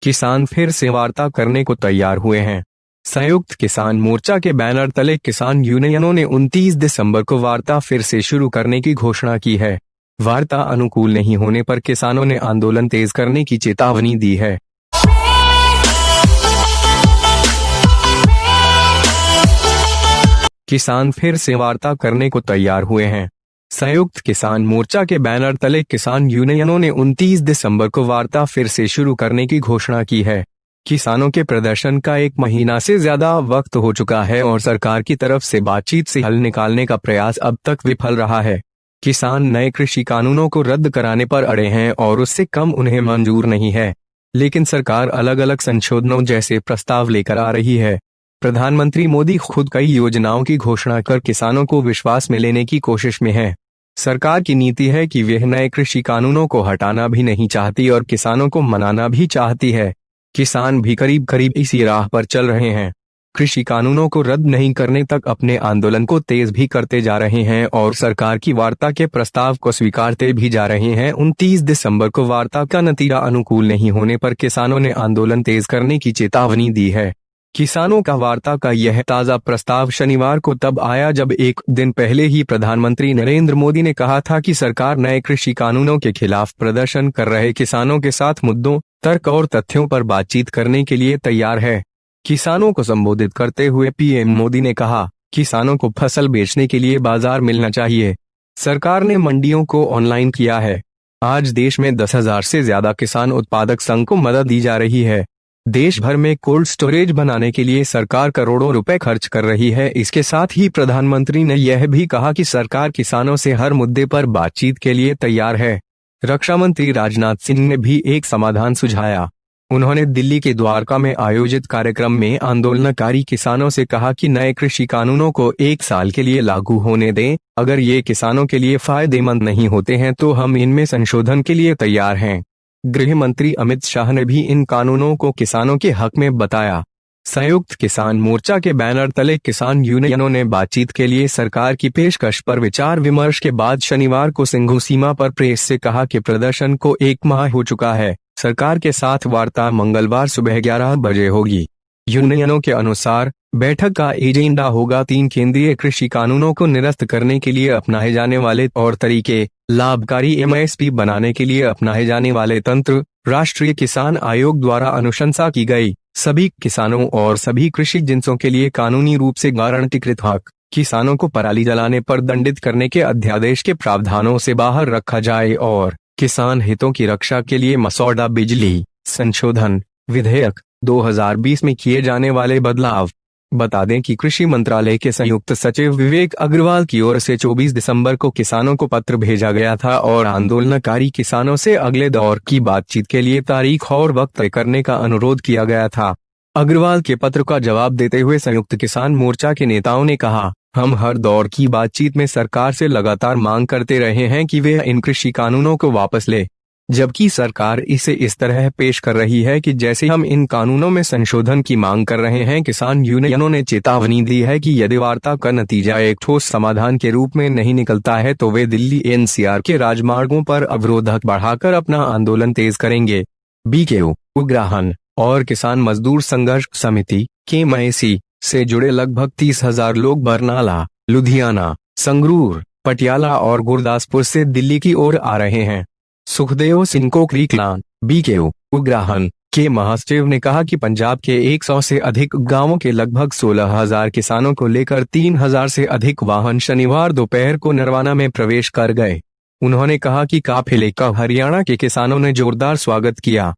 किसान फिर से वार्ता करने को तैयार हुए हैं। संयुक्त किसान मोर्चा के बैनर तले किसान यूनियनों ने 29 दिसंबर को वार्ता फिर से शुरू करने की घोषणा की है। वार्ता अनुकूल नहीं होने पर किसानों ने आंदोलन तेज करने की चेतावनी दी है। किसान फिर से वार्ता करने को तैयार हुए हैं। संयुक्त किसान मोर्चा के बैनर तले किसान यूनियनों ने 29 दिसंबर को वार्ता फिर से शुरू करने की घोषणा की है। किसानों के प्रदर्शन का 1 महीना से ज्यादा वक्त हो चुका है और सरकार की तरफ से बातचीत से हल निकालने का प्रयास अब तक विफल रहा है। किसान नए कृषि कानूनों को रद्द कराने पर अड़े हैं और उससे कम उन्हें मंजूर नहीं है, लेकिन सरकार अलग अलग संशोधनों जैसे प्रस्ताव लेकर आ रही है। प्रधानमंत्री मोदी खुद कई योजनाओं की घोषणा कर किसानों को विश्वास में लेने की कोशिश में है। सरकार की नीति है कि वह नए कृषि कानूनों को हटाना भी नहीं चाहती और किसानों को मनाना भी चाहती है। किसान भी करीब करीब इसी राह पर चल रहे हैं। कृषि कानूनों को रद्द नहीं करने तक अपने आंदोलन को तेज भी करते जा रहे हैं और सरकार की वार्ता के प्रस्ताव को स्वीकारते भी जा रहे हैं। 29 दिसंबर को वार्ता का नतीजा अनुकूल नहीं होने पर किसानों ने आंदोलन तेज करने की चेतावनी दी है। किसानों का वार्ता का यह ताज़ा प्रस्ताव शनिवार को तब आया जब एक दिन पहले ही प्रधानमंत्री नरेंद्र मोदी ने कहा था कि सरकार नए कृषि कानूनों के खिलाफ प्रदर्शन कर रहे किसानों के साथ मुद्दों, तर्क और तथ्यों पर बातचीत करने के लिए तैयार है। किसानों को संबोधित करते हुए पीएम मोदी ने कहा, किसानों को फसल बेचने के लिए बाजार मिलना चाहिए। सरकार ने मंडियों को ऑनलाइन किया है। आज देश में 10,000 से ज्यादा किसान उत्पादक संघ को मदद दी जा रही है। देश भर में कोल्ड स्टोरेज बनाने के लिए सरकार करोड़ों रुपए खर्च कर रही है। इसके साथ ही प्रधानमंत्री ने यह भी कहा कि सरकार किसानों से हर मुद्दे पर बातचीत के लिए तैयार है। रक्षा मंत्री राजनाथ सिंह ने भी एक समाधान सुझाया। उन्होंने दिल्ली के द्वारका में आयोजित कार्यक्रम में आंदोलनकारी किसानों से कहा कि नए कृषि कानूनों को 1 साल के लिए लागू होने दें। अगर ये किसानों के लिए फायदेमंद नहीं होते हैं तो हम इनमें संशोधन के लिए तैयार हैं। गृह मंत्री अमित शाह ने भी इन कानूनों को किसानों के हक में बताया। संयुक्त किसान मोर्चा के बैनर तले किसान यूनियनों ने बातचीत के लिए सरकार की पेशकश पर विचार विमर्श के बाद शनिवार को सिंघू सीमा पर प्रेस से कहा कि प्रदर्शन को 1 माह हो चुका है। सरकार के साथ वार्ता मंगलवार सुबह 11 बजे होगी। यूनियनों के अनुसार बैठक का एजेंडा होगा 3 केंद्रीय कृषि कानूनों को निरस्त करने के लिए अपनाए जाने वाले तौर तरीके, लाभकारी एमएसपी बनाने के लिए अपनाए जाने वाले तंत्र, राष्ट्रीय किसान आयोग द्वारा अनुशंसा की गई सभी किसानों और सभी कृषि जिन्सों के लिए कानूनी रूप से गारंटीकृत हक, किसानों को पराली जलाने पर दंडित करने के अध्यादेश के प्रावधानों से बाहर रखा जाए और किसान हितों की रक्षा के लिए मसौदा बिजली संशोधन विधेयक 2020 में किए जाने वाले बदलाव। बता दें कि कृषि मंत्रालय के संयुक्त सचिव विवेक अग्रवाल की ओर से 24 दिसंबर को किसानों को पत्र भेजा गया था और आंदोलनकारी किसानों से अगले दौर की बातचीत के लिए तारीख और वक्त तय करने का अनुरोध किया गया था। अग्रवाल के पत्र का जवाब देते हुए संयुक्त किसान मोर्चा के नेताओं ने कहा, हम हर दौर की बातचीत में सरकार से लगातार मांग करते रहे हैं कि वे इन कृषि कानूनों को वापस ले, जबकि सरकार इसे इस तरह पेश कर रही है कि जैसे हम इन कानूनों में संशोधन की मांग कर रहे हैं। किसान यूनियनों ने चेतावनी दी है कि यदि वार्ता का नतीजा एक ठोस समाधान के रूप में नहीं निकलता है तो वे दिल्ली एनसीआर के राजमार्गों पर अवरोधक बढ़ाकर अपना आंदोलन तेज करेंगे। बीकेयू, उग्राहन और किसान मजदूर संघर्ष समिति केएमआईसी से जुड़े लगभग 30,000 लोग बरनाला, लुधियाना, संगरूर, पटियाला और गुरदासपुर से दिल्ली की ओर आ रहे हैं। सुखदेव सिंह कोकरीकलान, बीकेयू, उग्राहन के महासचिव ने कहा कि पंजाब के 100 से अधिक गांवों के लगभग 16,000 किसानों को लेकर 3,000 से अधिक वाहन शनिवार दोपहर को नरवाना में प्रवेश कर गए। उन्होंने कहा कि काफिले का हरियाणा के किसानों ने जोरदार स्वागत किया।